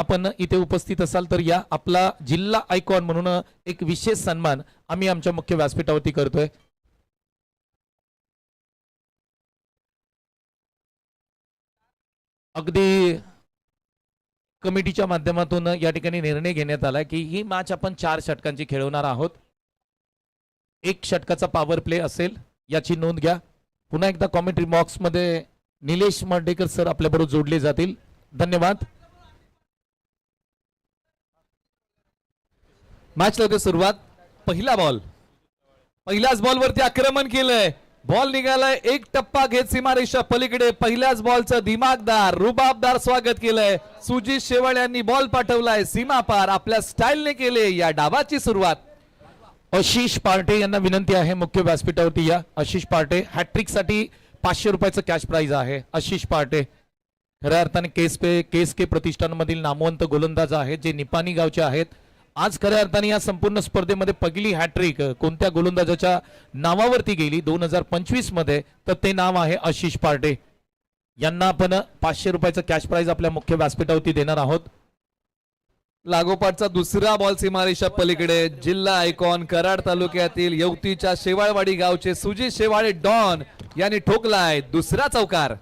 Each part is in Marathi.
आपण इथे उपस्थित असाल तर या आपला जिल्हा आयकॉन म्हणून एक विशेष सन्मान आम्ही आमच्या मुख्य व्यासपीठावरती करतोय। अगदी कमिटीच्या माध्यमातून या ठिकाणी निर्णय घेण्यात आला की ही मॅच आपण 4 षटकांची खेळवणार आहोत। 1 षटकाचा पॉवर प्ले असेल याची नोंद घ्या। पुन्हा एकदा कॉमेंट्री बॉक्स मध्ये निलेश मर्डेकर सर आपल्याबरोबर जोडले जातील। धन्यवाद। मॅचला होते सुरुवात। पहिला बॉल, पहिल्याच बॉलवरती आक्रमण केलंय। बॉल निघालाय एक टप्पा घेत सीमारेषा पलीकडे। पहिल्याच बॉलचं दिमागदार रुबाबदार स्वागत केलंय। सुजित शेवाळ यांनी बॉल पाठवलाय सीमा पार। आपल्या स्टाईलने केले या डावाची सुरुवात। आशिष पार्टे यांना विनंती आहे मुख्य व्यासपीठावरती या। आशिष पार्टे हॅट्रिक साठी 500 रुपयाचं कॅश प्राइज आहे। आशिष पार्टे खऱ्या अर्थाने केस के प्रतिष्ठानमधील नामवंत गोलंदाज आहेत जे निपाणी गावचे आहेत। आज खऱ्या अर्थाने या संपूर्ण स्पर्धेमध्ये पहिली हॅट्रिक कोणत्या गोलंदाजाच्या नावावरती गेली 2025 मध्ये, तर ते नाव आहे आशिष पार्टे। यांना आपण 500 रुपयाचं कॅश प्राइज आपल्या मुख्य व्यासपीठावरती देणार आहोत। लागोपाठचा दुसरा बॉल सीमारेषा पलीकडे। जिल्हा आयकॉन कराड तालुक्यातील येवतीच्या शेवाळवाडी गावचे सुजित शेवाळे डॉन यांनी ठोकलाय दुसरा चौकार।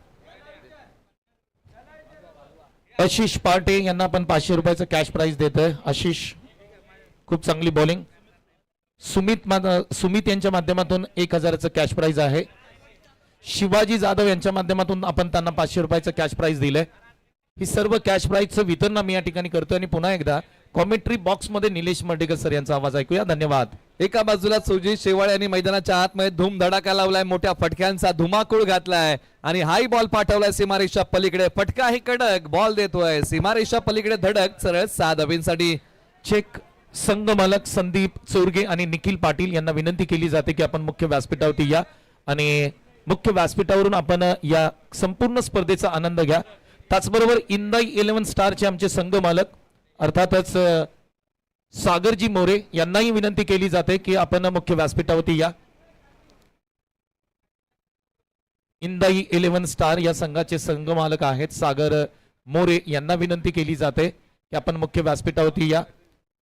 आशिष पार्टे यांना आपण 500 रुपयाचं कॅश प्राइज देतोय। आशिष खूप चांगली बॉलिंग। सुमित यांच्या माध्यमातून 1000चं कॅश प्राइज आहे। शिवाजी जाधव यांच्या माध्यमातून आपण त्यांना 500 रुपयाचं कॅश प्राइज दिलंय। ही सर्व कॅश प्राइजचं वितरण आम्ही या ठिकाणी करतोय। आणि पुन्हा एकदा कॉमेंट्री बॉक्स मध्ये निलेश मर्डेकर सर यांचा आवाज ऐकूया। धन्यवाद। एका बाजूला सुजित शेवाळे यांनी मैदानाच्या आतमध्ये धूम धडाका लावलाय। मोठ्या फटक्यांचा धुमाकूळ घातलाय आणि हाई बॉल पाठवलाय सीमारेषा पलीकडे। फटका ही कडक बॉल देतोय सीमारेषा पलीकडे। धडक सरळ 6 धाबींसाठी। चेक संघ मालक संदीप चोरगे आणि निखिल पाटील यांना विनंती केली जाते की आपण मुख्य व्यासपीठावरती या आणि मुख्य व्यासपीठावरून आपण या संपूर्ण स्पर्धेचा आनंद घ्या। त्याचबरोबर इंदाई 11 स्टारचे आमचे संघ मालक अर्थातच सागरजी मोरे यांनाही विनंती केली जाते की आपण मुख्य व्यासपीठावरती या। इंदाई 11 स्टार या संघाचे संघ मालक आहेत सागर मोरे यांना विनंती केली जाते की आपण मुख्य व्यासपीठावरती या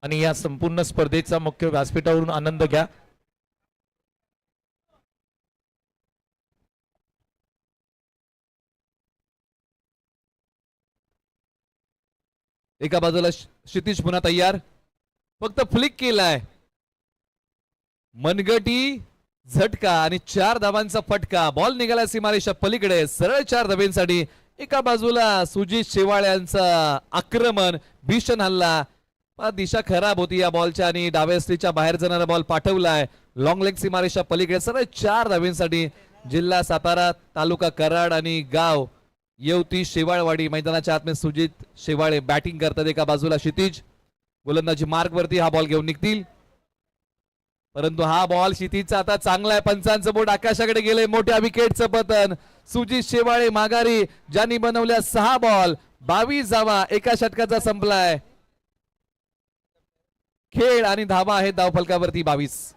आणि या संपूर्ण स्पर्धेचा मुख्य व्यासपीठावरून आनंद घ्या। एका बाजूला क्षितिज पुन्हा तयार। फक्त फ्लिक केलाय मनगटी झटका आणि 4 धावांचा फटका। बॉल निघाला सीमारेषा पलीकडे सरळ 4 धाब्यांसाठी। एका बाजूला सुजित शेवाळे यांचा आक्रमण भीषण हल्ला। दिशा खराब होती या बॉलच्या आणि डाव्या स्त्रीच्या बाहेर जाणारा बॉल पाठवलाय लॉंग लेग सीमारेषा पलीकडे सरळ 4 धाब्यांसाठी। जिल्हा सातारा तालुका कराड आणि गाव येवती शेवाळवाडी। मैदानाच्या आतमध्ये सुजित शेवाळे बॅटिंग करतात। एका बाजूला क्षितिज गोलंदाजी मार्ग वरती हा बॉल घेऊन निघतील, परंतु हा बॉल क्षितिजचा आता चांगला आहे। पंचांचं बोट आकाशाकडे गेले। मोठ्या विकेटचं पतन। सुजित शेवाळे माघारी ज्यांनी बनवल्या 6 बॉल 22 धावा एका षटकाचा संपलाय खेळ आणि धावा आहेत धावफलकावरती 22।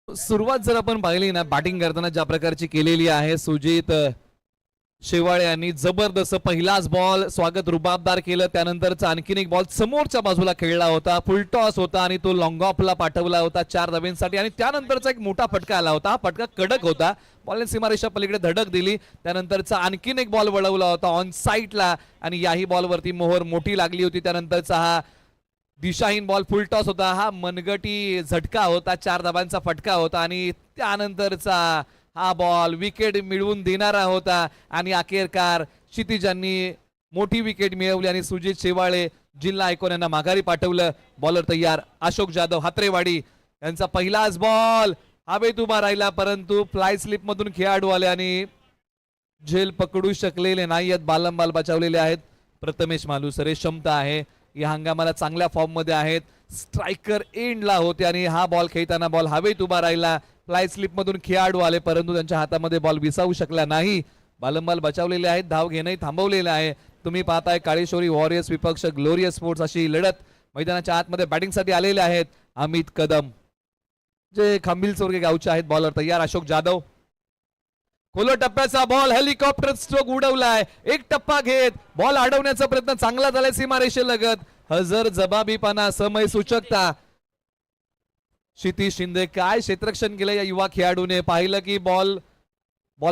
सुरुवात जर आपण पाहिली ना बॅटिंग करताना ज्या प्रकारची केलेली आहे सुजित शेवाळे यांनी जबरदस्त पहिलाच बॉल स्वागत रुबाबदार केलं। त्यानंतरचा आणखीन एक बॉल समोरच्या बाजूला खेळला होता, फुल टॉस होता आणि तो लॉंग ऑफला पाठवला होता 4 धाब्यांसाठी आणि त्यानंतरचा एक मोठा फटका आला होता। हा फटका कडक होता। बॉलने सीमारेषा पलीकडे धडक दिली। त्यानंतरचा आणखीन एक बॉल वळवला होता ऑन साइडला आणि याही बॉलवरती मोहर मोठी लागली होती। त्यानंतरचा हा दिशाहीन बॉल फुल टॉस होता। हा मनगटी झटका होता 4 धाबांचा फटका होता आणि त्यानंतरचा हा बॉल विकेट मिळवून देणारा होता आणि अखेरकार क्षितिजांनी मोठी विकेट मिळवली आणि सुजित शेवाळे जिल्हा आयकॉन यांना माघारी पाठवलं। बॉलर तयार अशोक जाधव हात्रेवाडी त्यांचा पहिलाच बॉल हवेत उभा राहिला, परंतु फ्लाय स्लिप मधून खेळाडू आले आणि झेल पकडू शकलेले नाही आहेत. बालंबाल बचावलेले आहेत प्रथमेश मालुसरे. क्षमता आहे, या हंगामाला चांगल्या फॉर्म मध्ये आहेत. स्ट्रायकर एंडला होते आणि हा बॉल खेळताना बॉल हवेत उभा राहिला. फ्लाय स्लिप मधून खेळाडू आले, परंतु त्यांच्या हातामध्ये बॉल विसावू शकला नाही. बालंबाल बचावलेले आहेत, धाव घेणंही थांबवलेलं आहे. तुम्ही पाहताय काळेश्वरी वॉरियर्स विपक्ष ग्लोरियस स्पोर्ट्स अशी लढत मैदानाच्या आतमध्ये बॅटिंगसाठी आलेले आहेत. अमित कदम जे खांबिल चोरगे गावचे आहेत, बॉलर तयार. अशोक जाधव खोलो टप्प्याचा बॉल, हेलिकॉप्टर स्ट्रोक उडवलाय. एक टप्पा घेत बॉल अडवण्याचा प्रयत्न चांगला झालाय सीमारेषेलगत. हजर जबाबीपणा, समय सूचकता. क्षितिज शिंदे काय क्षेत्ररक्षण केलं या युवा खेळाडूने. पाहिलं की बॉल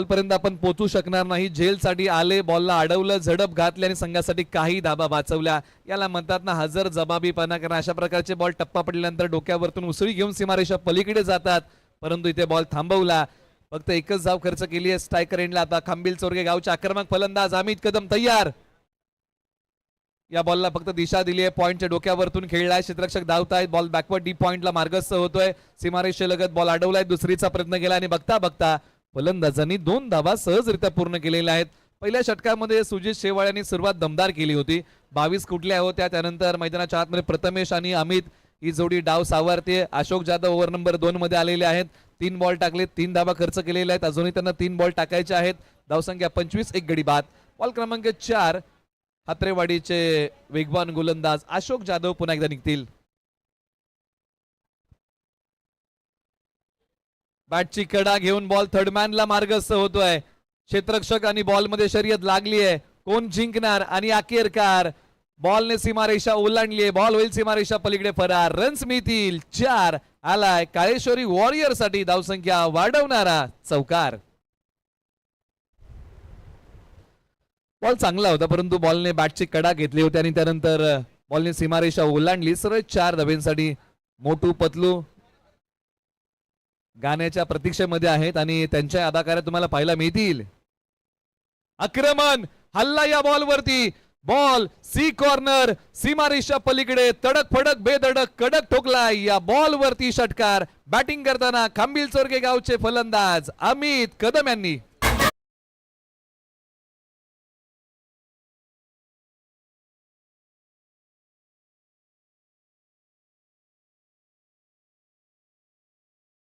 पर्यंत आपण पोहोचू शकणार नाही. झेलसाठी आले, बॉलला अडवलं, झडप घातली आणि संघासाठी काही धाबा वाचवल्या. याला म्हणतात ना हजर जबाबीपणा. कारण अशा प्रकारचे बॉल टप्पा पडल्यानंतर डोक्यावरतून उसळी घेऊन सीमारेषा पलीकडे जातात, परंतु इथे बॉल थांबवला. फक्त एकच धाव खर्च केली आहे स्ट्रायकर एंडला. आता खांबिल चोरगे गावचे आक्रमक फलंदाज अमित कदम तयार. या बॉलला फक्त दिशा दिली आहे, पॉइंटच्या डोक्यावरतून खेळलाय. क्षेत्ररक्षक धावतायत, बॉल बॅकवर्ड डी पॉइंटला मार्गस्थ होतोय. सीमारेषेलगत बॉल अडवलाय, दुसरीचा प्रयत्न केला आणि बघता बघता फलंदाजांनी 2 धावा सहजरित्या पूर्ण केलेल्या आहेत. पहिल्या षटकामध्ये सुजित शेवाळ्यांनी सुरुवात दमदार केली होती, 22 कुठल्या होत्या. त्यानंतर मैदानाच्या आतमध्ये प्रथमेश आणि अमित ही जोडी डाव सावरते. अशोक जाधव ओव्हर नंबर 2 मध्ये आलेले आहेत. 3 बॉल टाकले, 3 धावा खर्च केलेल्या आहेत. अजूनही त्यांना 3 बॉल टाकायचे आहेत. धावसंख्या 25, 1 गडी बाद. बॉल क्रमांक 4 हात्रेवाडीचे वेगवान गोलंदाज अशोक जाधव पुन्हा एकदा निघतील. बॅटची कडा घेऊन बॉल थर्डमॅनला मार्गस्थ होतोय. क्षेत्ररक्षक आणि बॉल मध्ये शर्यत लागली आहे, कोण जिंकणार. आणि अखेरकार बॉलने सीमारेषा ओलांडली आहे. बॉल होईल सीमारेषा पलीकडे फरार. रन्स मिळतील 4. आलाय काळेश्वरी वॉरियर साठी धावसंख्या वाढवणारा चौकार. बॉल चांगला होता, परंतु बॉलने बॅटची कडा घेतली होती आणि त्यानंतर बॉलने सीमारेषा ओलांडली. सरळ 4 धाब्यांसाठी मोटू पतलू गाण्याच्या प्रतीक्षेमध्ये आहेत आणि त्यांच्या अदाकार्या तुम्हाला पाहायला मिळतील. आक्रमण हल्ला या बॉल वरती. बॉल सी कॉर्नर, सीमारेषा पलीकडे तडक फडक बेधडक कडक ठोकला. या बॉल वरती षटकार. बॅटिंग करताना खांबिल चोरगे गावचे फलंदाज अमित कदम यांनी.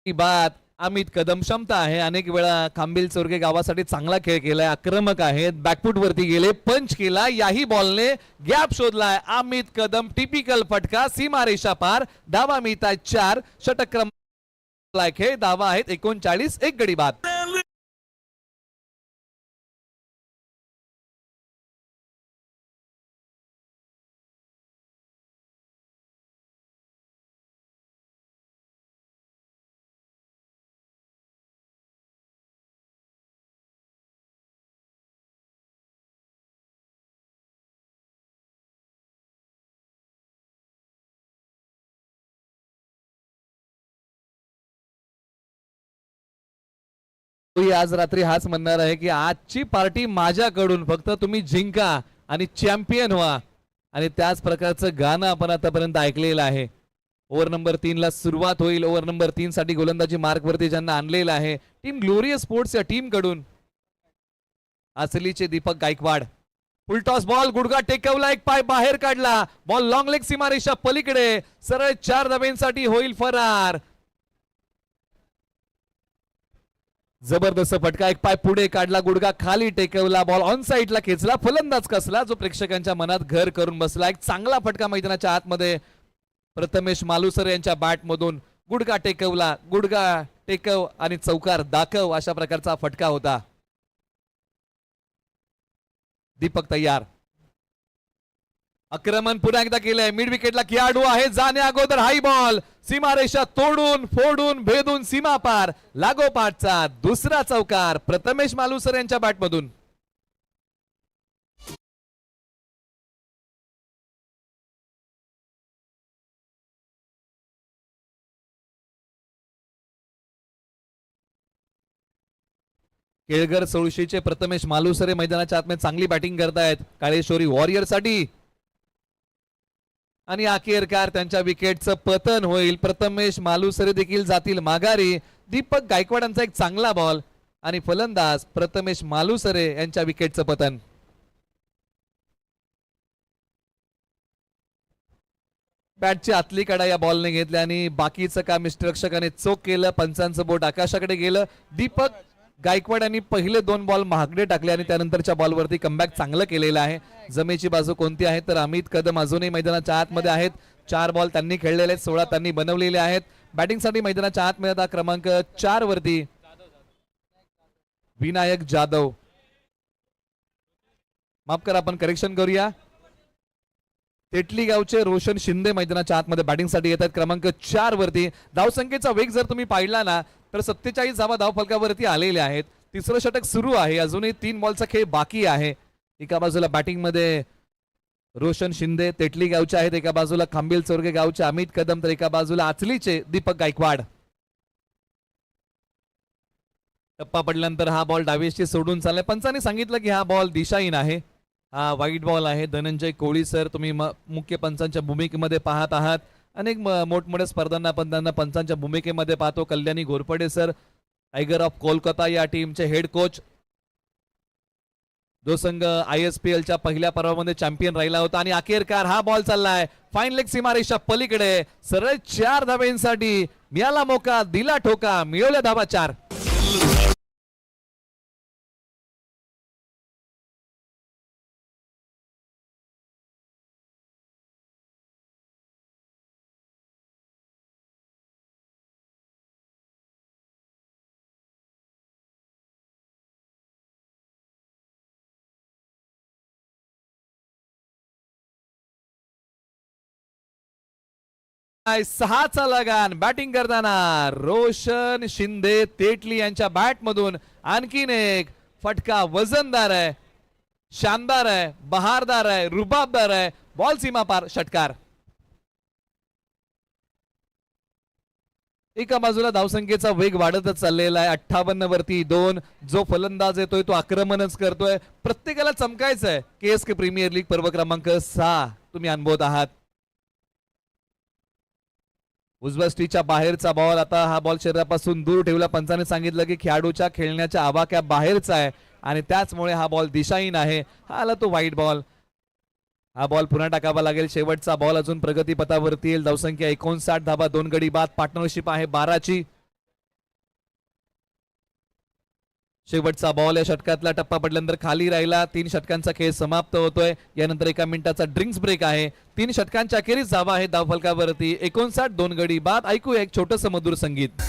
बात अमित कदम. क्षमता आहे, अनेक वेळा खांबिल चोरगे गावासाठी चांगला खेळ केलाय. आक्रमक आहेत, बॅकफुट वरती गेले, पंच केला. याही बॉलने गॅप शोधलाय. अमित कदम टिपिकल फटका, सीमारेषा पार. धावा मिळतात 4. षटक क्रमांक खेळ धावा आहेत 39, 1 गडी बाद. आज रात्री हाच म्हणणार आहे की आजची पार्टी माझ्याकडून, फक्त तुम्ही जिंका आणि चॅम्पियन व्हा. आणि त्याच प्रकारचं गाणं आपण आतापर्यंत ऐकलेलं आहे. ओव्हर नंबर 3 ला सुरुवात होईल. ओव्हर नंबर 3 साठी गोलंदाजी मार्क वरती ज्यांना आणलेलं आहे टीम ग्लोरियस स्पोर्ट्स या टीम कडून आसलीचे दीपक गायकवाड. फुलटॉस बॉल, गुडघा टेकवला, एक पाय बाहेर काढला. बॉल लॉंग लेग सीमारेषा पलीकडे. सरळ 4 धाब्यांसाठी होईल फरार. जबरदस्त फटका, एक पाय पुढे काढला, गुडघा खाली टेकवला, बॉल ऑन साइडला खेचला, फलंदाज कसला जो प्रेक्षकांच्या मनात घर करून बसला. एक चांगला फटका मैदानाच्या आतमध्ये प्रथमेश मालुसरे यांच्या बॅट मधून. गुडघा टेकवला, गुडघा टेकव आणि चौकार दाखव अशा प्रकारचा फटका होता. दीपक तयार. आक्रमण पुन्हा एकदा केलंय. मिड विकेटला खेळाडू आहे, जाणे अगोदर हाई बॉल, सीमारेषा तोडून फोडून भेदून सीमा पार. लागोपाठचा दुसरा चौकार प्रथमेश मालुसरे यांच्या बॅटमधून. केळगर सोळशीचे प्रथमेश मालुसरे मैदानाच्या आतमध्ये चांगली बॅटिंग करतायत काळेश्वरी वॉरियर साठी. आणि अखेरकार त्यांच्या विकेटचं पतन होईल. प्रथमेश मालुसरे देखील जातील माघारी. दीपक गायकवाडांचा एक चांगला बॉल आणि फलंदाज प्रथमेश मालुसरे यांच्या विकेटचं पतन. बॅटची आतली कडा या बॉलने घेतली आणि बाकीचं काम रक्षकाने चोख केलं. पंचांचं बोट आकाशाकडे गेलं. दीपक गायकवाड यांनी पहिले 2 बॉल महागडे टाकले आणि त्यानंतरच्या बॉलवरती कमबॅक चांगलं केलेलं आहे. जमेची बाजू कोणती आहे तर अमित कदम अजूनही मैदानाच्या आतमध्ये आहेत. 4 बॉल त्यांनी खेळलेले आहेत, 16 त्यांनी बनवलेले आहेत. बॅटिंगसाठी मैदानाच्या आत मिळत क्रमांक 4 वरती विनायक जाधव. माफ करा, आपण करेक्शन करूया. तेटली गावचे रोशन शिंदे मैदानाच्या आतमध्ये बॅटिंगसाठी येतात क्रमांक 4 वरती. धावसंख्येचा वेग जर तुम्ही पाहिला ना तर 47 धावा धावफलकावरती आलेले आहेत. तिसरं षटक सुरू आहे, अजूनही 3 बॉलचा खेळ बाकी आहे. एका बाजूला बॅटिंग मध्ये रोशन शिंदे तेटली गावचे आहेत, एका बाजूला खांबिल चोरगे गावचे अमित कदम, तर एका बाजूला आचलीचे दीपक गायकवाड. टप्पा पडल्यानंतर हा बॉल डावीशी सोडून चाललाय. पंचांनी सांगितलं की हा बॉल दिशाहीन आहे, हा वाईट बॉल आहे. धनंजय कोळी सर, तुम्ही मुख्य पंचांच्या भूमिकेमध्ये पाहत आहात. अनेक मोठमोठ्या स्पर्धांना पण त्यांना पंचांच्या भूमिकेमध्ये पाहतो. Kalyani Ghorpade sir, tiger of Kolkata या टीमचे हेड कोच. जो संघ ISPL च्या पहिल्या पर्वामध्ये चॅम्पियन राहिला होता. आणि अखेरकार हा बॉल चाललाय फाईन लेग सीमारेषा पलीकडे. सरळ 4 धाब्यांसाठी मिळाला मोका, दिला ठोका, मिळवल्या धाबा 4. सहाचा लगान. बॅटिंग करताना रोशन शिंदे तेटली यांच्या बॅट मधून आणखीन एक फटका वजनदार आहे, शानदार आहे, बहारदार आहे, रुबाबदार आहे. बॉल सीमा पार षटकार. एका बाजूला धावसंख्येचा वेग वाढतच चाललेला आहे. 58 वरती 2. जो फलंदाज येतोय तो आक्रमणच करतोय. प्रत्येकाला चमकायचं आहे. KSK प्रीमियर लीग पर्व क्रमांक 6 तुम्ही अनुभवत आहात. उजव्या स्टीच्या बाहेरचा बॉल. आता हा बॉल शरीरापासून दूर ठेवला. पंचाने सांगितलं की खेळाडूच्या खेळण्याच्या आवाक्या बाहेरचा आहे आणि त्याचमुळे हा बॉल दिशाहीन आहे. हा आला तो वाईट बॉल. हा बॉल पुन्हा टाकावा लागेल. शेवटचा बॉल अजून प्रगतीपथावरती येईल. धावसंख्या 59 धाबा, 2 गडी बाद. पार्टनरशिप आहे 12ची. शेवटचा बॉल या षटकातला. टप्पा पडल्यानंतर खाली राहिला. 3 षटकांचा खेळ समाप्त होतोय. यानंतर 1 मिनिटाचा ड्रिंक्स ब्रेक आहे. 3 षटकांच्या अखेरीस धावा आहे धावफलकावरती 59, 2 गडी बाद. ऐकूया एक छोटंसं मधुर संगीत.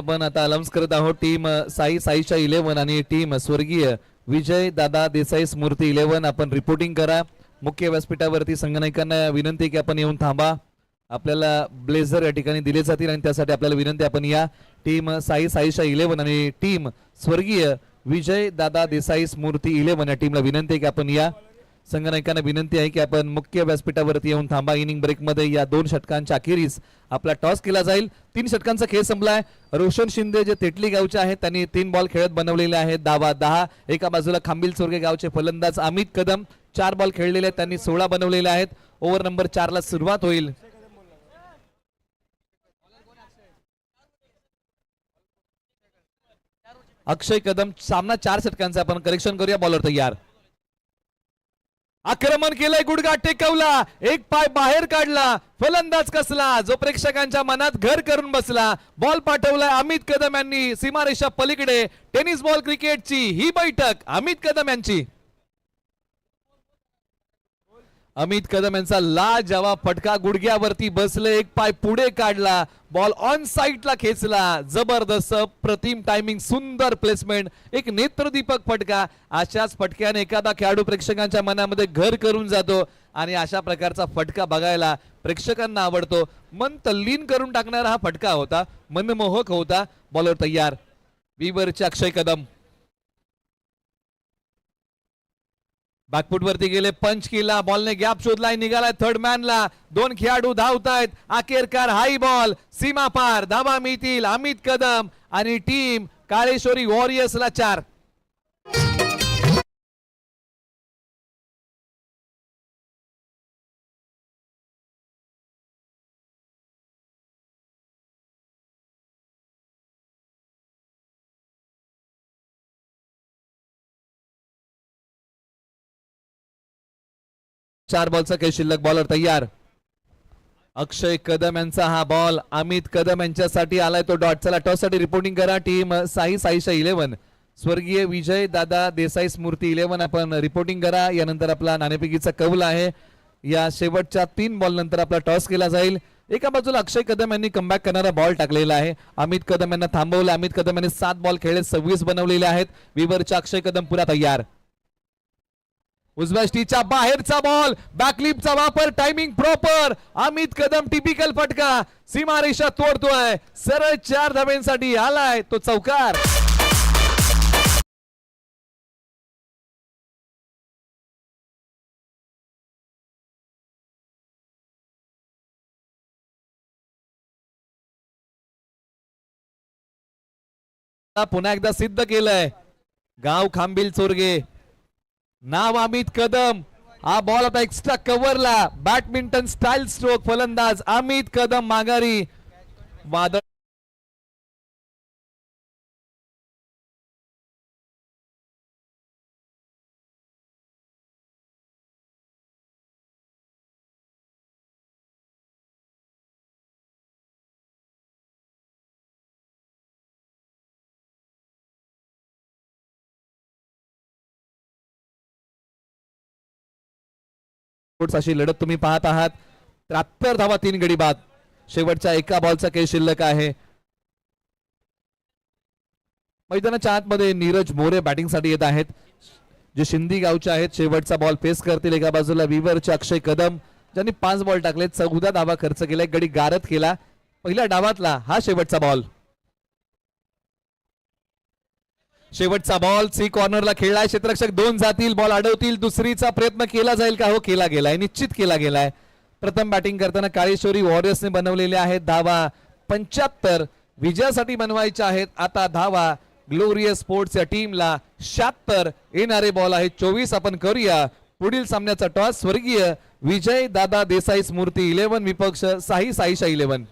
पण आता अनाउन्स करत आहोत टीम साईच्या 11 आणि टीम स्वर्गीय विजय दादा देसाई स्मृती 11. आपण रिपोर्टिंग करा. मुख्य व्यासपीठावरती संगणकांना विनंती की आपण येऊन थांबा. आपल्याला ब्लेझर या ठिकाणी दिले जातील आणि त्यासाठी आपल्याला विनंती आपण या. टीम साईच्या 11 आणि टीम स्वर्गीय विजय दादा देसाई स्मृती 11 या टीमला विनंती की आपण या. संगणकांना विनंती आहे की आपण मुख्य व्यासपीठावरती येऊन थांबा. इनिंग ब्रेक मध्ये या 2 षटकांच्या अखेरीस आपला टॉस केला जाईल. 3 षटकांचा खेळ संपलाय. रोशन शिंदे जे तेटली गावचे आहेत त्यांनी 3 बॉल खेळत बनवलेले आहेत, धावा 10. एका बाजूला खांबिल चोरगे गावचे फलंदाज अमित कदम 4 बॉल खेळलेले आहेत, त्यांनी 16 बनवलेले आहेत. ओव्हर नंबर 4 ला सुरुवात होईल. अक्षय कदम. सामना 4 षटकांचा. आपण करेक्शन करूया. बॉलर तयार. आक्रमण केलंय. गुडघा टेकवला. एक पाय बाहेर काढला. फलंदाज कसला जो प्रेक्षकांच्या मनात घर करून बसला. बॉल पाठवलाय अमित कदम यांनी सीमारेषा पलीकडे. टेनिस बॉल क्रिकेटची ही बैठक अमित कदम यांची. अमित कदम यांचा लाजवाब फटका, गुडघ्यावरती बसले, एक पाय पुढे काढला, बॉल ऑन साइडला खेचला, जबरदस्त प्रतिम टायमिंग, सुंदर प्लेसमेंट, एक नेत्रदीपक फटका. अशाच फटक्याने एखादा खेळाडू प्रेक्षकांच्या मनामध्ये घर करून जातो आणि अशा प्रकारचा फटका बघायला प्रेक्षकांना आवडतो. मन तल्लीन करून टाकणारा हा फटका होता, मनमोहक होता. बॉलर तयार, विवरचे अक्षय कदम बॅकफुट वरती गेले, पंच केला, बॉलने गॅप शोधलाय, निघालाय थर्ड मॅनला, दोन खेळाडू धावतायत, अखेरकार हाई बॉल, सीमा पार, धावा मिळतील. अमित कदम आणि टीम काळेश्वरी वॉरियर्सला 4. चार बॉलचा काही शिल्लक. बॉलर तयार, अक्षय कदम यांचा हा बॉल अमित कदम यांच्यासाठी आलाय तो डॉट. चला टॉस साठी रिपोर्टिंग करा टीम साई साईशा 11, स्वर्गीय विजय दादा देसाई स्मृती 11 आपण रिपोर्टिंग करा. यानंतर आपला नाणेफेकीचा कौल आहे. या शेवटच्या 3 बॉल नंतर आपला टॉस केला जाईल. एका बाजूला अक्षय कदम यांनी कमबॅक करणारा बॉल टाकलेला आहे, अमित कदम यांना थांबवलं. अमित कदम यांनी 7 बॉल खेळले, 26 बनवलेले आहेत. विवरच्या अक्षय कदम पुरा तयार. उजव्या स्टीच्या बाहेरचा बॉल, बॅकलिपचा वापर, timing proper. Amit Kadam typical फटका, सीमारेषा तोडतोय, सरळ 4 धाब्यांसाठी आलाय तो चौकार. पुन्हा एकदा सिद्ध केलंय गाव खांबिल चोरगे, नाव अमित कदम. हा बॉल आता एक्स्ट्रा कव्हरला, बॅडमिंटन स्टाईल स्ट्रोक, फलंदाज अमित कदम माघारी. वादळ अशी लढत तुम्ही पाहत आहात. 73 धावा, 3 गडी बाद. शेवटच्या एका बॉलचा काही शिल्लक आहे. मैदानाच्या आतमध्ये नीरज मोरे बॅटिंग साठी येत आहेत, जे शिंदी गावचे आहेत. शेवटचा बॉल फेस करतील. एका बाजूला विवरचे अक्षय कदम, ज्यांनी 5 बॉल टाकले, 14 धावा खर्च केलाय, गडी गारद केला. पहिल्या डावातला हा शेवटचा बॉल. शेवटचा बॉल सी कॉर्नरला खेळलाय, क्षेत्ररक्षक 2 जातील, बॉल अडवतील. दुसरीचा प्रयत्न केला जाईल का? हो, केला गेलाय, निश्चित केला गेलाय. प्रथम बॅटिंग करताना काळेश्वरी वॉरियर्सने बनवलेले आहेत धावा 75, विजयासाठी बनवायच्या आहेत आता धावा ग्लोरियस स्पोर्ट्स या टीमला 76. येणारे बॉल आहे 24. आपण करूया पुढील सामन्याचा टॉस. स्वर्गीय विजय दादा देसाई स्मृती 11, विपक्ष साई साईशा 11.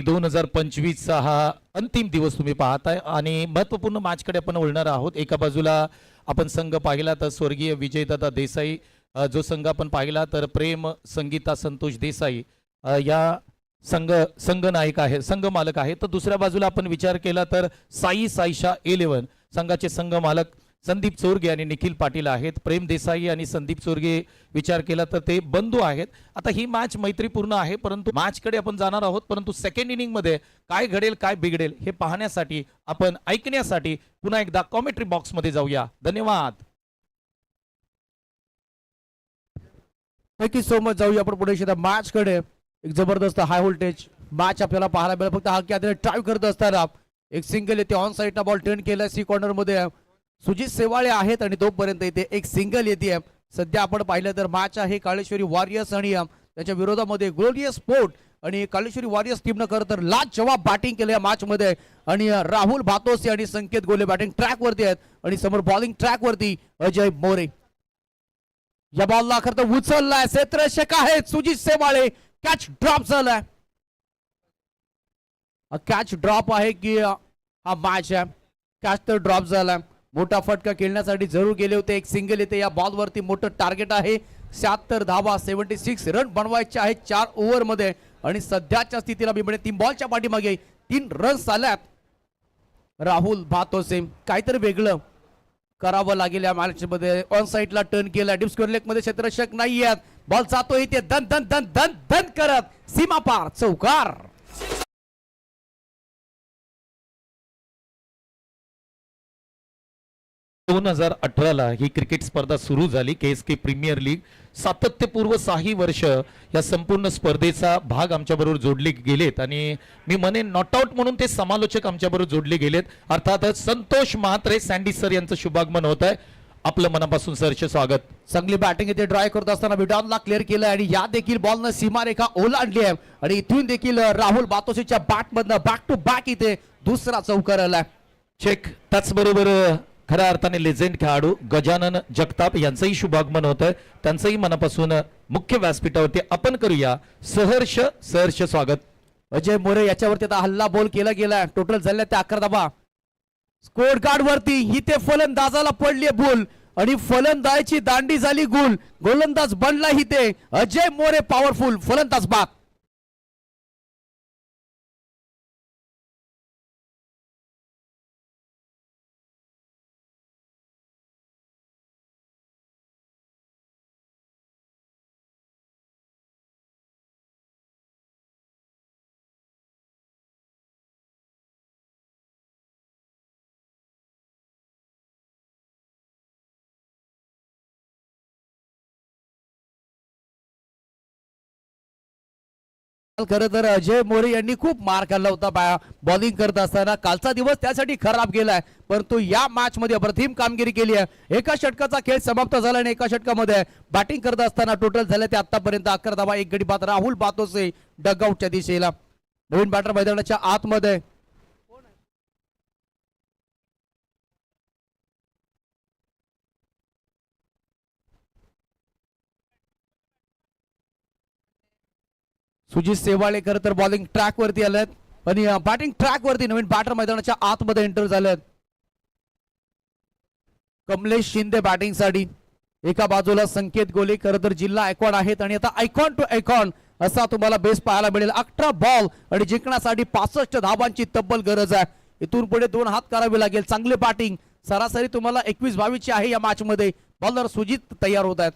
2025 चा हा अंतिम दिवस तुम्ही पाहताय आणि महत्वपूर्ण मॅचकडे आपण वळणार आहोत. एका बाजूला आपण संघ पाहिला तर स्वर्गीय विजयदादा देसाई, जो संघ आपण पाहिला तर प्रेम संगीता संतोष देसाई या संघ नायक आहे, संघ मालक आहे. तर दुसऱ्या बाजूला आपण विचार केला तर साई साईशा 11 संघाचे संघ मालक संदीप चोरगे आणि निखिल पाटील आहेत. प्रेम देसाई आणि संदीप चोरगे विचार केला तर ते बंधू आहेत. आता ही मॅच मैत्रीपूर्ण आहे, परंतु मॅचकडे आपण जाणार आहोत. परंतु सेकंड इनिंग मध्ये काय घडेल काय बिघडेल हे पाहण्यासाठी आपण ऐकण्यासाठी पुन्हा एकदा कॉमेंट्री बॉक्स मध्ये जाऊया. धन्यवाद. Thank you so much. जाऊया आपण पुढे मॅच कडे. एक जबरदस्त हाय व्होल्टेज मॅच आपल्याला पाहायला मिळेल. फक्त हा की ट्राय करत असताना एक सिंगल येते, ऑन साईडला बॉल टर्न केला सी कॉर्नर मध्ये सुजित सेवाळे आहेत आणि तोपर्यंत इथे एक सिंगल येते. सध्या आपण पाहिलं तर मॅच आहे काळेश्वरी वॉरियर्स आणि त्याच्या विरोधामध्ये ग्लोरियस स्पोर्ट. आणि काळेश्वरी वॉरियर्स टीमनं खरं तर लाजवाब बॅटिंग केलं या मॅच मध्ये आणि राहुल भातोसे आणि संकेत गोले बॅटिंग ट्रॅक वरती आहेत आणि समोर बॉलिंग ट्रॅक वरती अजय मोरे. या बॉलला खरं तर उचललाय क्षेत्ररक्षक आहेत सुजित सेवाळे. कॅच ड्रॉप झालाय. कॅच ड्रॉप आहे की हा मॅच आहे. कॅच तर ड्रॉप झाला. मोठा फटका खेळण्यासाठी जरूर गेले होते. एक सिंगल येते. या बॉलवरती मोठं टार्गेट आहे. 76 धावा 76 रन बनवायचे आहेत 4 ओव्हर मध्ये आणि सध्याच्या स्थितीला मी म्हणेन 3 बॉलच्या पाठीमागे 3 रन्स आल्यात. राहुल भातोसे काहीतरी वेगळं करावं लागेल या मॅच मध्ये. ऑन साईडला टर्न केला. डीप स्क्वेअर लेग मध्ये क्षेत्ररक्षक नाही आहेत. बॉल जातो इथे दन दन दन दन दन करत सीमा पार चौकार. 2018 ही क्रिकेट स्पर्धा सुरू झाली. KSK प्रीमियर लीग सातत्यपूर्व 6 वर्ष या संपूर्ण स्पर्धेचा भाग आमच्याबरोबर जोडले गेलेत आणि मी म्हणेन नॉट आउट म्हणून ते समालोचक आमच्याबरोबर जोडले गेलेत. अर्थातच संतोष महात्रे सँडी सर यांचं शुभागमन होत आहे. आपलं मनापासून सरचे स्वागत. चांगली बॅटिंग इथे ड्राय करत असताना विडानला क्लिअर केलं आणि या देखील बॉलनं सीमारेखा ओलांडली आहे आणि इथून देखील राहुल बातोसेच्या बॅट मधनं बॅक टू बॅक इथे दुसरा चौकार आलाय. चेक. त्याचबरोबर खऱ्या अर्थाने लेजेंड खेळाडू गजानन जगताप यांचंही शुभागमन होत आहे. त्यांचंही मनापासून मुख्य व्यासपीठावरती आपण करूया सहर्ष स्वागत. अजय मोरे याच्यावरती आता हल्ला बॉल केला गेला. टोटल झाले ते 11 धावा. स्कोर कार्ड वरती इथे फलंदाजाला पडली बॉल आणि फलंदाजाची दांडी झाली गुल. गोलंदाज बनला इथे अजय मोरे. पॉवरफुल फलंदाज बाद. खरं तर अजय मोरे यांनी खूप मार खाल्ला होता बॉलिंग करत असताना. कालचा दिवस त्यासाठी खराब गेलाय, परंतु या मॅच मध्ये अप्रतिम कामगिरी केली आहे. एका षटकाचा खेळ समाप्त झाला आणि एका षटकामध्ये बॅटिंग करत असताना टोटल झाले ते आतापर्यंत 11 धावा 1 गडी बाद. राहुल बातोसे डगआउटच्या दिशेला. नवीन बॅटर मैदानाच्या आतमध्ये सुजित सेवाळे खरं तर बॉलिंग ट्रॅक वरती आलेत आणि बॅटिंग ट्रॅक वरती नवीन बॅटर मैदानाच्या आतमध्ये एंटर झालेत. कमलेश शिंदे बॅटिंग साठी. एका बाजूला संकेत गोले खरं तर जिल्हा आयकॉन आहेत आणि आता आयकॉन टू आयकॉन असा तुम्हाला बेस पाहायला मिळेल. 11 बॉल आणि जिंकण्यासाठी 65 धावांची तब्बल गरज आहे. इथून पुढे 2 हात करावे लागेल. चांगली बॅटिंग सरासरी तुम्हाला 21-22 ची आहे या मॅच मध्ये. बॉलर सुजित तयार होत आहेत.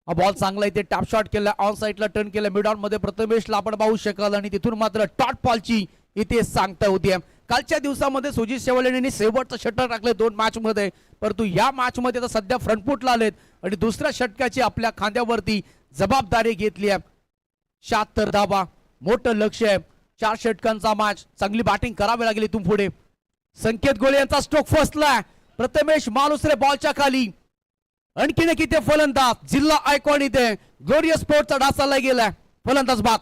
हा बॉल चांगला इथे टॅप शॉट केला. ऑन साईडला टर्न केला. मिड ऑन मध्ये प्रथमेशला आपण पाहू शकाल आणि तिथून मात्र टॉट बॉलची इथे सांगता होती. कालच्या दिवसामध्ये सुजित सेवाळे यांनी शेवटचं षटक टाकले 2 मॅच मध्ये, परंतु या मॅच मध्ये आता सध्या फ्रंटफुटला आलेत आणि दुसऱ्या षटकाची आपल्या खांद्यावरती जबाबदारी घेतली आहे. 76 धावा मोठं लक्ष आहे. 4 षटकांचा मॅच. चांगली बॅटिंग करावी लागेल इथून पुढे. संकेत गोले यांचा स्ट्रोक फसला. प्रथमेश मालुसरे बॉलच्या खाली. आणखीन एक इथे फलंदाज जिल्हा आयकॉन इथे ग्लोरियस स्पोर्टचा डासाला गेलाय. फलंदाज बाद.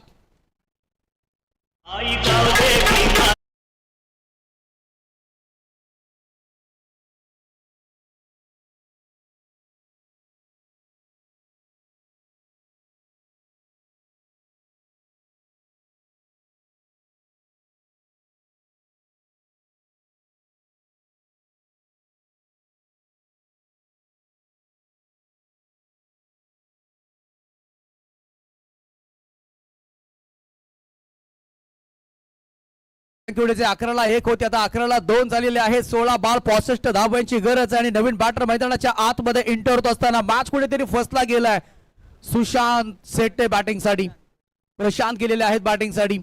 जे 11ला 1 होते आता 11ला 2 झालेले आहेत. 16 बॉल 65 धावांची गरज आहे आणि नवीन बॅटर मैदानाच्या आतमध्ये एंटर होत असताना मॅच कुठेतरी फसला गेलाय. सुशांत सेट्टे बॅटिंग साठी, प्रशांत गेलेले आहेत बॅटिंग साठी.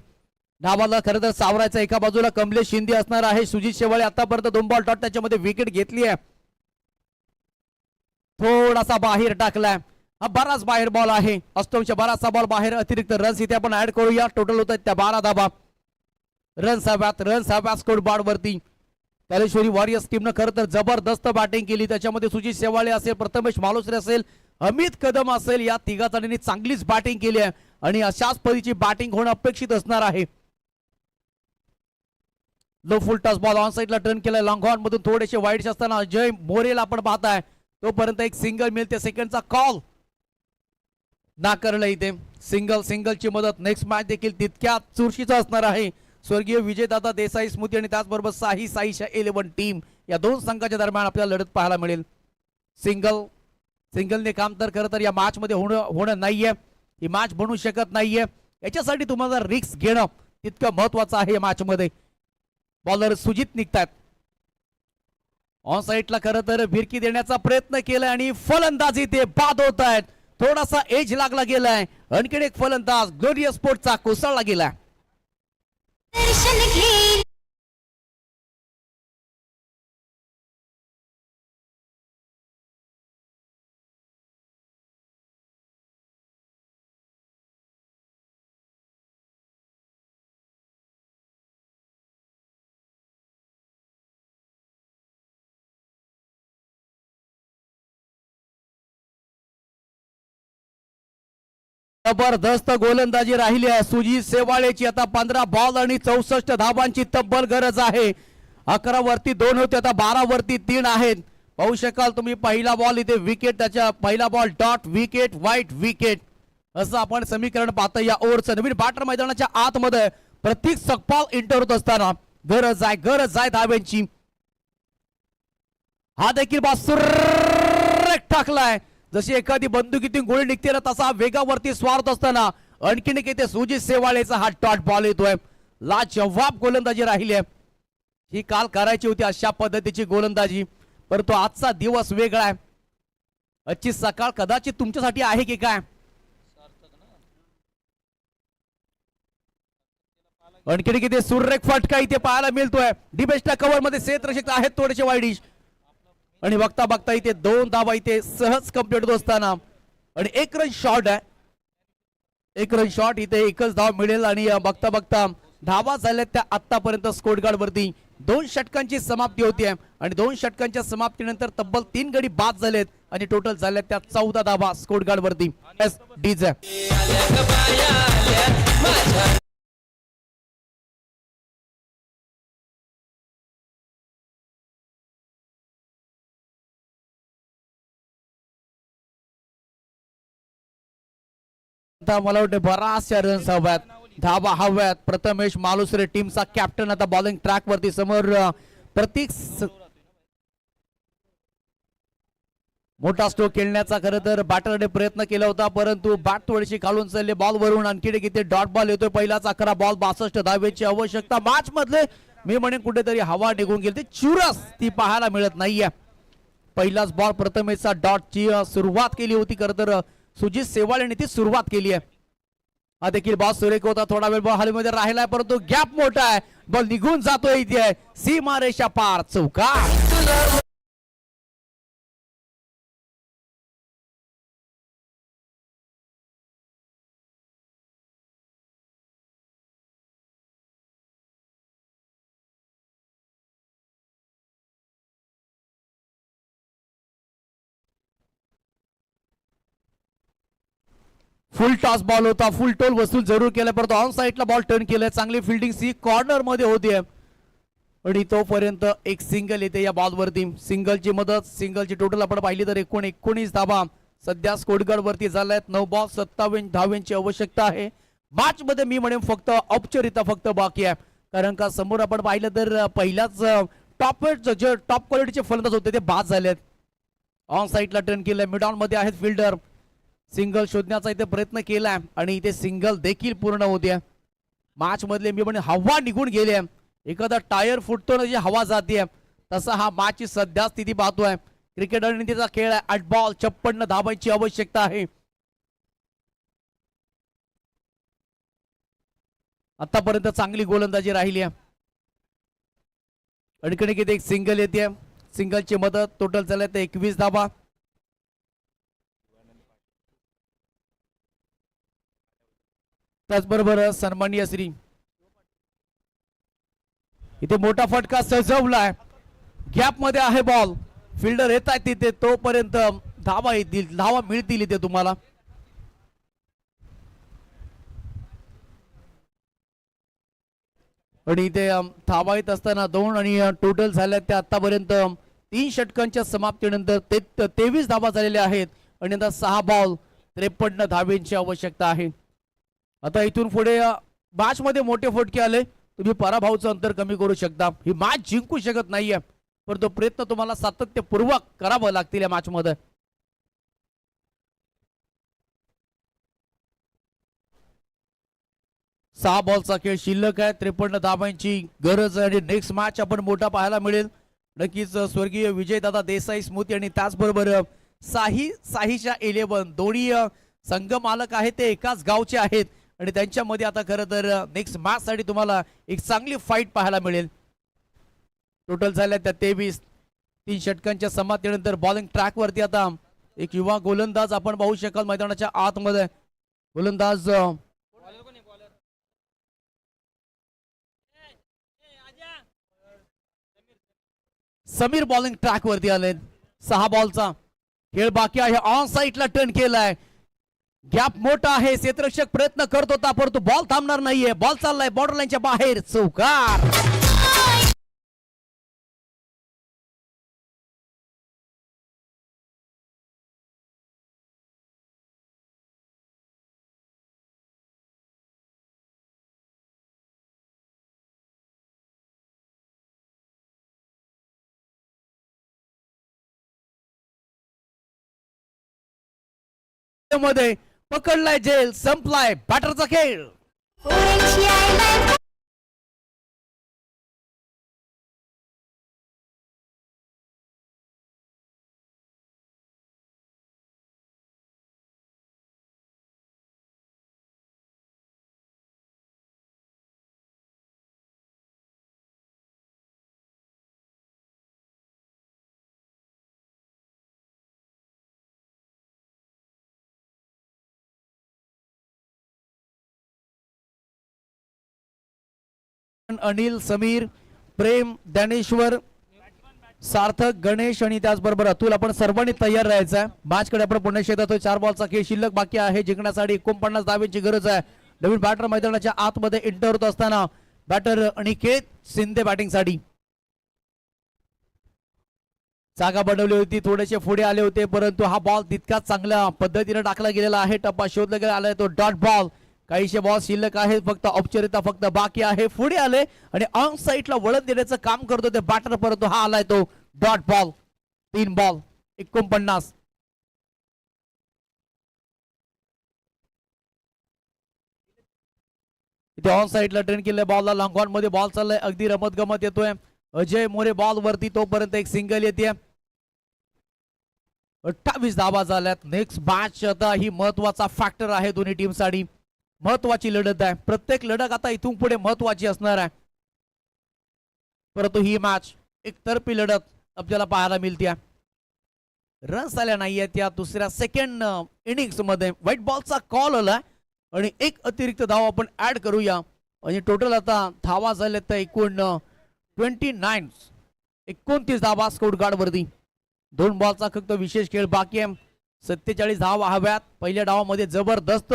धावाला खरं तर सावरायचा एका बाजूला कमलेश शिंदे असणार आहे. सुजित शेवाळे आतापर्यंत 2 बॉल डॉट त्याच्यामध्ये विकेट घेतली आहे. थोडासा बाहेर टाकलाय, हा बराच बाहेर बॉल आहे. अष्टमच्या बराचसा बॉल बाहेर. अतिरिक्त रन्स इथे आपण ऍड करूया. टोटल होत आहेत त्या 12 धाबा. रन्स हव्यात स्कोर बोर्ड वरती. कालेश्वरी वॉरियर्स टीमनं खरं तर जबरदस्त बॅटिंग केली. त्याच्यामध्ये सुजित शेवाळे असेल, प्रथमेश मालुसरे असेल, अमित कदम असेल, या तिघा जणांनी चांगलीच बॅटिंग केली आहे आणि अशाच पद्धतीची बॅटिंग होणं अपेक्षित असणार आहे. Low full toss ball on साइडला टर्न केलाय. लॉंग ऑन मधून थोडेसे वाईट असताना अजय मोरेला आपण पाहताय तोपर्यंत एक सिंगल मिळते. सेकंडचा कॉल नाकारला इथे. सिंगलची मदत. नेक्स्ट मॅच देखील तितक्याच चुरशीचा असणार आहे. स्वर्गीय विजयदादा देसाई स्मृती आणि त्याचबरोबर साईशा 11 टीम या दोन संघाच्या दरम्यान आपल्याला लढत पाहायला मिळेल. सिंगलने काम तर खरं तर या मॅच मध्ये होणं नाहीये. ही मॅच बनू शकत नाहीये. याच्यासाठी तुम्हाला रिस्क घेणं तितकं महत्वाचं आहे. या मॅच मध्ये बॉलर सुजित निघतात. ऑन साइडला खरं तर भिरकी देण्याचा प्रयत्न केलाय आणि फलंदाजी ते बाद होत आहेत. थोडासा एज लागला गेलाय. आणखीन एक फलंदाज ग्लोरियस स्पोर्टचा कोसळला गेलाय. दर्शन घे जबरदस्त गोलंदाजी राहिली आहे सुजित शेवाळेची. आता 15 बॉल आणि 64 धावांची तब्बल गरज आहे. 11 वरती 2 होते, आता 12 वरती 3 आहेत. पाहू शकाल तुम्ही पहिला बॉल इथे विकेट, त्याच्या पहिला ball dot wicket, white wicket असं आपण समीकरण पाहतो या ओव्हरचं. नवीन बॅटर मैदानाच्या आतमध्ये प्रत्येक सकपाल एंटर होत असताना गरज आहे धाव्यांची. हा देखील सुरेख टाकलाय. जशी एखादी बंदुकीतून गोळी निघते ना तसा वेगावरती स्वारत असताना आणखीन एक येते सुजित शेवाळेचा हा डॉट बॉल येतोय. लाजवाब गोलंदाजी राहिली आहे. ही काल करायची होती अशा पद्धतीची गोलंदाजी, परंतु आजचा दिवस वेगळा आहे. आजची सकाळ कदाचित तुमच्यासाठी आहे की काय. आणखीन किती सुरेख फटका इथे पाहायला मिळतोय. डिबेस्टच्या कव्हर मध्ये क्षेत्ररक्षक आहेत थोडेसे वाईडिश आणि बघता बघता इथे 2 धावा इथे सहज कंप्लीट होत असताना आणि 1 रन शॉट आहे. 1 रन शॉट इथे एकच धाव मिळेल आणि बघता बघता धावा झाल्यात त्या आतापर्यंत स्कोर गार्ड वरती. 2 षटकांची समाप्ती होती आहे आणि 2 षटकांच्या समाप्तीनंतर तब्बल 3 गडी बाद झालेत आणि टोटल झाल्यात त्या 14 धावा स्कोर गार्ड वरती. डीजे मला वाटते बराचशा रन्स हव्यात, धावा हव्यात. प्रथमेश मालुसरे टीमचा कॅप्टन आता बॉलिंग ट्रॅक वरती. समोर प्रतीक मोठा स्ट्रोक खेळण्याचा खरं तर बॅटरने प्रयत्न केला होता, परंतु बॅट थोडीशी खालून चालले. बॉल वरून आणखी किती डॉट बॉल येतोय. पहिलाच 11 बॉल 62 धावेची आवश्यकता. मॅच मधले मी म्हणेन कुठेतरी हवा निघून गेली. चुरस ती पाहायला मिळत नाहीये. पहिलाच बॉल प्रथमेशचा डॉटची सुरुवात केली होती खरं तर सुजित शेवाळेने ती सुरुवात केली आहे. हा देखील बॉल सुरेख होता. थोडा वेळ बॉल हवेमध्ये राहिलाय परंतु गॅप मोठा आहे. बॉल निघून जातोय इथे सीमारेषा पार चौकार. फुल टॉस बॉल होता. फुल टोल वसूल जरूर केलं परंतु ऑन साइडला बॉल टर्न केलाय. चांगली फिल्डिंग सी कॉर्नर मध्ये होती आणि तोपर्यंत एक सिंगल येते या बॉल वरती. सिंगलची मदत. सिंगलची टोटल आपण पाहिली तर 19 धावा सध्या स्कोरगार्ड वरती झाल्यात. 9 बॉल 27 धावांची आवश्यकता आहे. मॅच मध्ये मी म्हणेन फक्त औपचारिकता फक्त बाकी आहे, कारण का समोर आपण पाहिलं तर पहिल्याच टॉप क्वालिटीचे फलंदाज होते ते बाद झालेत. ऑन साइडला टर्न केलंय. मिड ऑन मध्ये आहेत फिल्डर. सिंगल शोधण्याचा इथे प्रयत्न केलाय आणि इथे सिंगल देखील पूर्ण होते. मॅच मधले मी म्हणजे हवा निघून गेले. एखादा टायर फुटतो ना जी हवा जाते तसा हा मॅचची सध्या स्थिती पाहतोय. क्रिकेट रणनीतीचा खेळ आहे. 8 बॉल 56 धावांची आवश्यकता आहे. आतापर्यंत चांगली गोलंदाजी राहिली आहे. अडकणीत एक सिंगल येते. सिंगलची मदत टोटल झाले ते 21 धावा. त्याचबरोबर सन्माननीय श्री इथे मोठा फटका सजवलाय. गॅप मध्ये आहे बॉल. फिल्डर येत आहेत तिथे तोपर्यंत धावा येतील, धावा मिळतील इथे तुम्हाला. आणि इथे धावा येत असताना 2 आणि टोटल झाल्या त्या आतापर्यंत 3 षटकांच्या समाप्तीनंतर 23 धावा झालेल्या आहेत. आणि आता 6 बॉल 53 धावेंची आवश्यकता आहे. आता इथून पुढे मॅच मध्ये मोठे फटके आले तुम्ही पराभवाचं अंतर कमी करू शकता. ही मॅच जिंकू शकत नाहीये पण तो प्रयत्न तुम्हाला सातत्यपूर्वक करावं लागतील या मॅच मध्ये. सहा बॉलचा खेळ शिल्लक आहे. 53 धावांची गरज आहे आणि नेक्स्ट मॅच आपण मोठा पाहायला मिळेल. नक्कीच स्वर्गीय विजयदादा देसाई स्मृती आणि त्याचबरोबर साहीच्या 11 दोन्ही संघ मालक आहेत ते एकाच गावचे आहेत आणि त्यांच्यामध्ये आता खरं तर नेक्स्ट मॅच साठी तुम्हाला एक चांगली फाईट पाहायला मिळेल. टोटल झाल्या त्या 23. 3 षटकांच्या समाप्तीनंतर बॉलिंग ट्रॅक वरती आता एक युवा गोलंदाज आपण पाहू शकाल मैदानाच्या आतमध्ये. गोलंदाज समीर बॉलिंग ट्रॅक वरती आले. 6 बॉलचा खेळ बाकी आहे. ऑन साईडला टर्न केलाय. गॅप मोठा आहे. क्षेत्ररक्षक प्रयत्न करत होता परंतु बॉल थांबणार नाहीये. बॉल चाललाय बॉर्डर लाईनच्या बाहेर. चौकार. मध्ये पकडलाय जेल. संपलाय बॅटरचा खेळ. पोरांची आयला अनिल, समीर, प्रेम, ज्ञानेश्वर, सार्थक, गणेश आणि त्याचबरोबर अतुल आपण सर्वांनी तयार राहायचं आहे. मॅच कडे आपण पुन्हा येतोय. 4 बॉलचा खेळ शिल्लक बाकी आहे. जिंकण्यासाठी 49 धावेची गरज आहे. नवीन बॅटर मैदानाच्या आतमध्ये एंटर होत असताना बॅटर अनिकेत शिंदे बॅटिंग साठी जागा बनवली होती. थोडेसे पुढे आले होते परंतु हा बॉल तितकाच चांगल्या पद्धतीने टाकला गेलेला आहे. टप्पा शोधला गेला आलाय तो डॉट बॉल. काहीशे बॉल शिल्लक आहेत. फक्त औपचारिकता फक्त बाकी आहे. पुढे आले आणि ऑन साईडला वळण देण्याचं काम करतो ते बॅटर परंतु हा आलाय तो डॉट बॉल. 3 बॉल 49. इथे ऑन साईडला टर्न केलंय बॉलला. लॉंग ऑन मध्ये बॉल चाललाय. अगदी रमत गमत येतोय. अजय मोरे बॉल वरती तोपर्यंत एक सिंगल येते. 28 धावा झाल्यात. नेक्स्ट मॅच आता ही महत्वाचा फॅक्टर आहे दोन्ही टीम साठी. महत्वाची लढत आहे. प्रत्येक लढत आता इथून पुढे महत्वाची असणार आहे परंतु ही मॅच एकतर्फी लढत आपल्याला पाहायला मिळते. रन्स आल्या नाहीये त्या दुसऱ्या सेकंड इनिंग्स मध्ये. व्हाईट बॉलचा कॉल आला आणि एक अतिरिक्त धाव आपण ऍड करूया म्हणजे टोटल आता धावा झाल्या तर एकूण 29 धावा स्कोर गार्ड वरती. 2 बॉलचा फक्त विशेष खेळ बाकी आहे. 47 धावा हव्यात. पहिल्या डावामध्ये जबरदस्त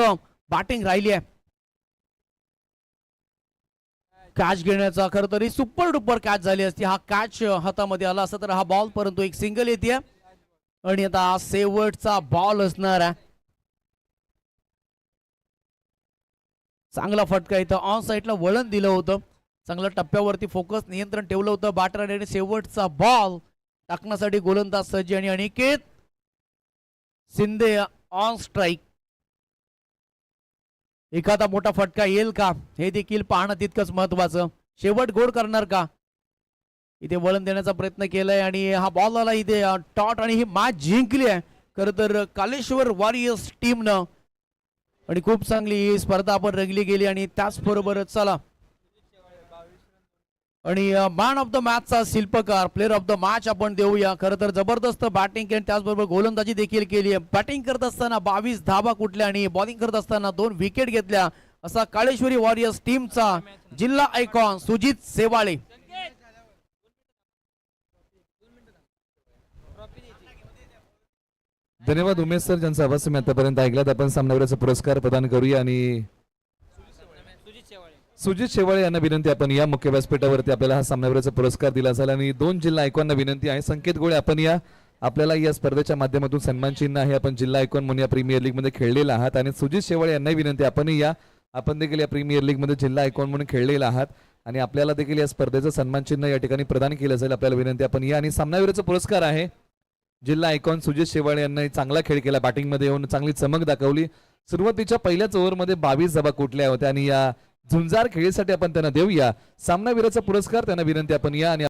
बॅटिंग राहिली आहे. कॅच घेण्याचा खरं तरी सुपर डुपर कॅच झाली असती. हा कॅच हातामध्ये आला असता तर हा बॉल परंतु एक सिंगल येते आणि आता शेवटचा बॉल असणार आहे. चांगला फटका इथं ऑन साईडला वळण दिलं होतं. चांगल्या टप्प्यावरती फोकस नियंत्रण ठेवलं होतं बॅटर आणि शेवटचा बॉल टाकण्यासाठी गोलंदाज सज्ज आणि अनिकेत शिंदे ऑन स्ट्राईक. एखादा मोठा फटका येईल का हे देखील पाहणं तितकंच महत्वाचं. शेवट गोड करणार का? इथे वळण देण्याचा प्रयत्न केलाय आणि हा बॉल आला इथे टॉट आणि ही मॅच जिंकली आहे खरं तर कालेश्वर वॉरियर्स टीमनं आणि खूप चांगली ही स्पर्धा आपण रंगली गेली आणि त्याचबरोबर चला आणि मॅन ऑफ द मॅचचा शिल्पकार प्लेअर ऑफ द मॅच आपण देऊया. खरं तर जबरदस्त बॅटिंग केली त्याचबरोबर गोलंदाजी देखील केली आहे. बॅटिंग करत असताना 22 धाबा कुठल्या आणि बॉलिंग करत असताना 2 विकेट घेतल्या असा काळेश्वरी वॉरियर्स टीमचा जिल्हा आयकॉन सुजित शेवाळे. धन्यवाद उमेश सर ज्यांचा आवाज तुम्ही आतापर्यंत ऐकलात. आपण सामनावीराचा पुरस्कार प्रदान करूया आणि सुजित शेवाळे यांना विनंती आपण या मुख्य व्यासपीठावरती आपल्याला हा सामनावीराचा पुरस्कार दिला जाईल आणि 2 जिल्हा आयकॉनना विनंती आहे. संकेत गोळे आपण या आपल्याला या स्पर्धेच्या माध्यमातून सन्मान चिन्ह आहे. आपण जिल्हा आयकॉन म्हणून या प्रीमियर लीग मध्ये खेळलेला आहात आणि सुजित शेवाळे यांनाही विनंती आपण या आपण देखील या प्रीमियर लीग मध्ये जिल्हा आयकॉन म्हणून खेळलेला आहात आणि आपल्याला देखील या स्पर्धेचं सन्मान चिन्ह या ठिकाणी प्रदान केलं जाईल. आपल्याला विनंती आपण या आणि सामनावीराचा पुरस्कार आहे जिल्हा आयकॉन सुजित शेवाळे यांनी चांगला खेळ केला. बॅटिंग मध्ये येऊन चांगली चमक दाखवली. सुरुवातीच्या पहिल्याच ओव्हरमध्ये 22 धाबा कुठल्या होत्या आणि या झुंजार खेळीसाठी आपण त्यांना देऊया सामनावीराचा पुरस्कार. त्यांना विनंती आपण या आणि